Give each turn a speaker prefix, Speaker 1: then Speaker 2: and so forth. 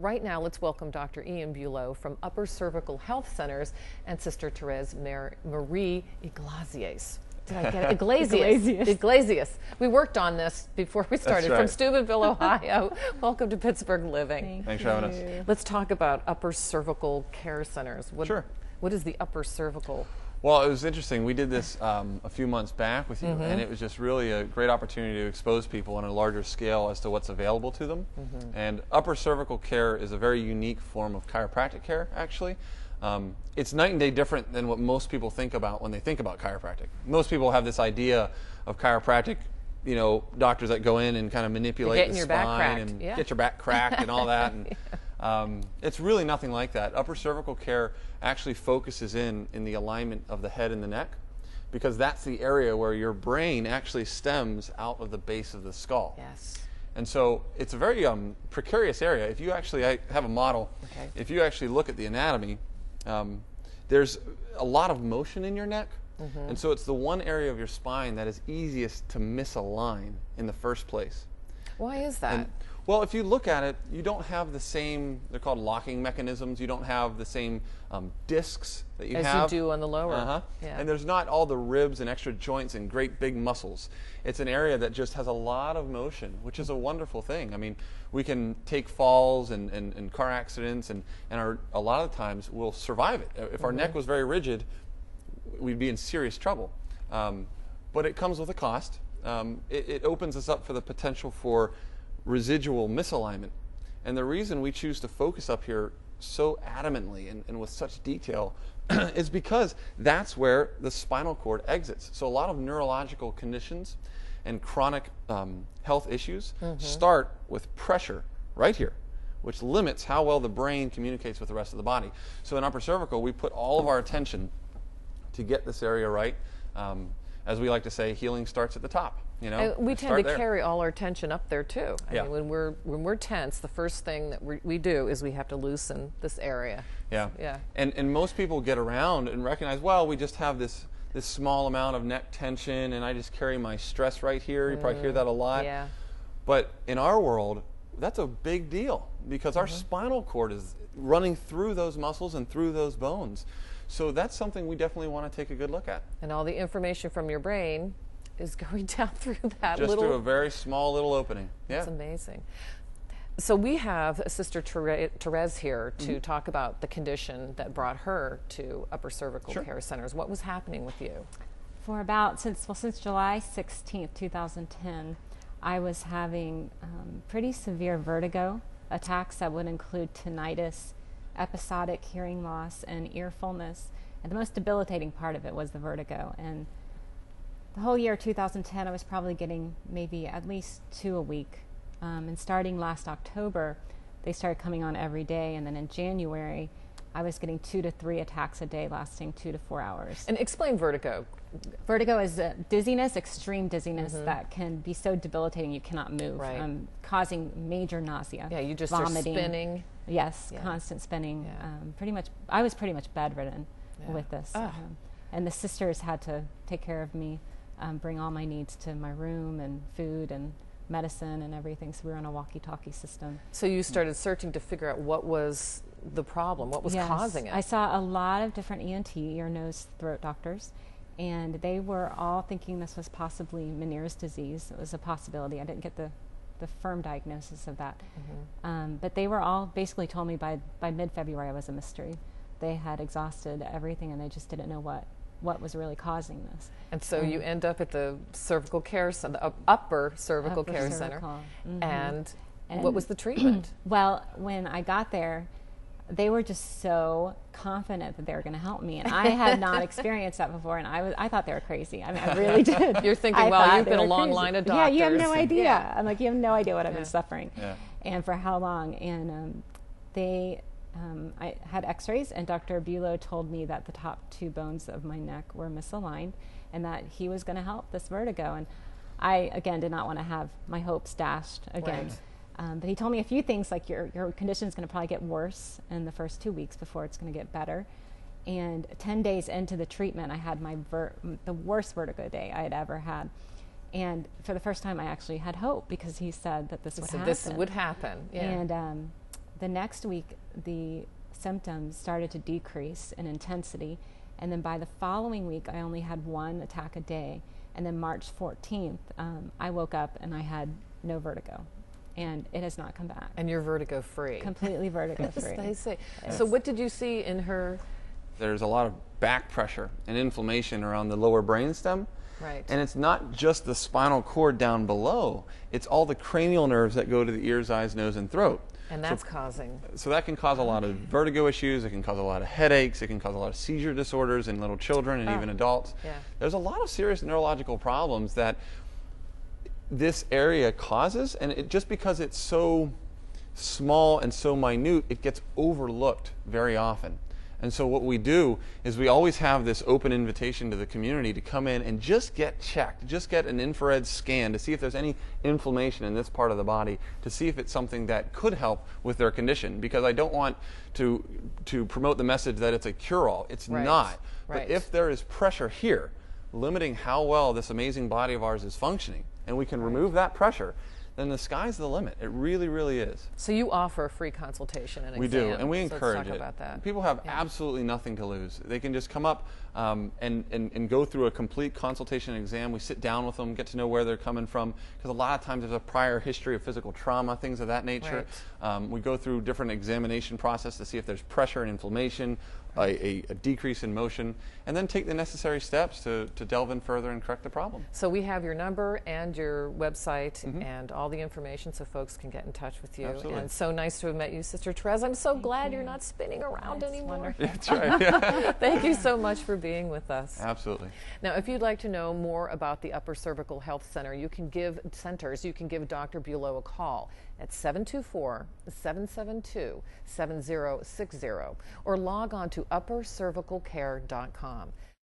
Speaker 1: right now, let's welcome Dr. Ian Bulow from Upper Cervical Health Centers and Sister Therese Iglesias. Did I get it? Iglesias. Iglesias. We worked on this before we started. Right. From Steubenville, Ohio. Welcome to Pittsburgh Living.
Speaker 2: Thanks for having us.
Speaker 1: Let's talk about Upper Cervical Care Centers.
Speaker 2: Sure.
Speaker 1: What is the upper cervical?
Speaker 2: Well, it was interesting. We did this a few months back with you, and it was just really a great opportunity to expose people on a larger scale as to what's available to them. And upper cervical care is a very unique form of chiropractic care, actually. It's night and day different than what most people think about when they think about chiropractic. Most people have this idea of chiropractic, you know, doctors that go in and kind of manipulate the spine and get your back cracked and all that. And it's really nothing like that. Upper cervical care actually focuses in the alignment of the head and the neck, because that's the area where your brain actually stems out of the base of the skull.
Speaker 1: Yes.
Speaker 2: And so it's a very precarious area. If you actually, I have a model. Okay. If you actually look at the anatomy, there's a lot of motion in your neck. And so it's the one area of your spine that is easiest to misalign in the first place.
Speaker 1: Why is that?
Speaker 2: Well, if you look at it, you don't have the same, they're called locking mechanisms, you don't have the same discs that you have.
Speaker 1: As you do on the lower.
Speaker 2: Yeah. And there's not all the ribs and extra joints and great big muscles. It's an area that just has a lot of motion, which is a wonderful thing. I mean, we can take falls and car accidents, and a lot of times we'll survive it. If our neck was very rigid, we'd be in serious trouble. But it comes with a cost. It opens us up for the potential for residual misalignment. And the reason we choose to focus up here so adamantly and with such detail is because that's where the spinal cord exits. So a lot of neurological conditions and chronic health issues start with pressure right here, which limits how well the brain communicates with the rest of the body. So in upper cervical, we put all of our attention to get this area right. As we like to say, healing starts at the top. You know,
Speaker 1: we tend to carry all our tension up there too. I mean, when we're tense, the first thing that we do is we have to loosen this area.
Speaker 2: Yeah. And most people get around and recognize, well, we just have this small amount of neck tension, and I just carry my stress right here. You probably hear that a lot.
Speaker 1: Yeah.
Speaker 2: But in our world, that's a big deal, because our spinal cord is running through those muscles and through those bones. So that's something we definitely want to take a good look at.
Speaker 1: And all the information from your brain is going down through that
Speaker 2: just through a very small little opening.
Speaker 1: That's amazing. So we have Sister Therese here to talk about the condition that brought her to Upper Cervical Care Centers. What was happening with you?
Speaker 3: For since July 16th, 2010, I was having pretty severe vertigo attacks that would include tinnitus, episodic hearing loss, and ear fullness. And the most debilitating part of it was the vertigo. And the whole year 2010, I was probably getting maybe at least 2 a week. And starting last October, they started coming on every day. And then in January, I was getting 2 to 3 attacks a day, lasting 2 to 4 hours.
Speaker 1: And explain vertigo.
Speaker 3: Vertigo is dizziness, extreme dizziness that can be so debilitating you cannot move, causing major nausea.
Speaker 1: Yeah, you just
Speaker 3: vomiting,
Speaker 1: are spinning.
Speaker 3: Yes, constant spinning. Pretty much, I was pretty much bedridden with this. And the sisters had to take care of me, bring all my needs to my room, and food and medicine and everything. So we were on a walkie-talkie system.
Speaker 1: So you started searching to figure out what was the problem, what was causing it.
Speaker 3: I saw a lot of different ENT, ear, nose, throat doctors, and they were all thinking this was possibly Meniere's disease. It was a possibility. I didn't get the firm diagnosis of that. But they were all basically told me by mid-February I was a mystery. They had exhausted everything, and they just didn't know what was really causing this.
Speaker 1: And so you end up at the cervical care center, the upper cervical care center. And what was the treatment?
Speaker 3: Well, when I got there, they were just so confident that they were going to help me, and I had not experienced that before, and I thought they were crazy. I mean, I really did.
Speaker 1: You're thinking, well, you've been a long line of doctors.
Speaker 3: Yeah, you have no idea. I'm like, you have no idea what I've been suffering, and for how long. And I had x-rays, and Dr. Bulow told me that the top 2 bones of my neck were misaligned, and that he was going to help this vertigo. And I, again, did not want to have my hopes dashed again. But he told me a few things, like your condition is going to probably get worse in the first 2 weeks before it's going to get better. And 10 days into the treatment, I had the worst vertigo day I had ever had. And for the first time, I actually had hope, because he said that this would happen.
Speaker 1: This would happen. Yeah.
Speaker 3: And the next week, the symptoms started to decrease in intensity. And then by the following week, I only had 1 attack a day. And then March 14th, I woke up and I had no vertigo. And it has not come back.
Speaker 1: And you're vertigo free.
Speaker 3: Completely vertigo free.
Speaker 1: I see. So what did you see in her?
Speaker 2: There's a lot of back pressure and inflammation around the lower brainstem.
Speaker 1: Right.
Speaker 2: And it's not just the spinal cord down below, it's all the cranial nerves that go to the ears, eyes, nose, and throat.
Speaker 1: And that's causing.
Speaker 2: So that can cause a lot of vertigo issues, it can cause a lot of headaches, it can cause a lot of seizure disorders in little children and even adults.
Speaker 1: Yeah.
Speaker 2: There's a lot of serious neurological problems that this area causes, and just because it's so small and so minute, it gets overlooked very often. And so what we do is we always have this open invitation to the community to come in and just get checked, just get an infrared scan to see if there's any inflammation in this part of the body, to see if it's something that could help with their condition. Because I don't want to promote the message that it's a cure-all. It's not. But if there is pressure here, limiting how well this amazing body of ours is functioning, and we can remove that pressure, then the sky's the limit. It really, really is.
Speaker 1: So you offer a free consultation and exam.
Speaker 2: We do, and we encourage
Speaker 1: let's talk
Speaker 2: it.
Speaker 1: about that.
Speaker 2: People have absolutely nothing to lose. They can just come up and go through a complete consultation and exam. We sit down with them, get to know where they're coming from, because a lot of times there's a prior history of physical trauma, things of that nature. We go through different examination process to see if there's pressure and inflammation, a decrease in motion, and then take the necessary steps to delve in further and correct the problem.
Speaker 1: So we have your number and your website and all the information so folks can get in touch with you.
Speaker 2: Absolutely.
Speaker 1: And so nice to have met you, Sister Therese. I'm so glad you're not spinning around
Speaker 3: That's
Speaker 1: anymore.
Speaker 3: wonderful.
Speaker 2: That's right.
Speaker 1: Thank you so much for being with us.
Speaker 2: Absolutely.
Speaker 1: Now, if you'd like to know more about the Upper Cervical Health Center, you can give Dr. Bulow a call at 724-772-7060 or log on to uppercervicalcare.com.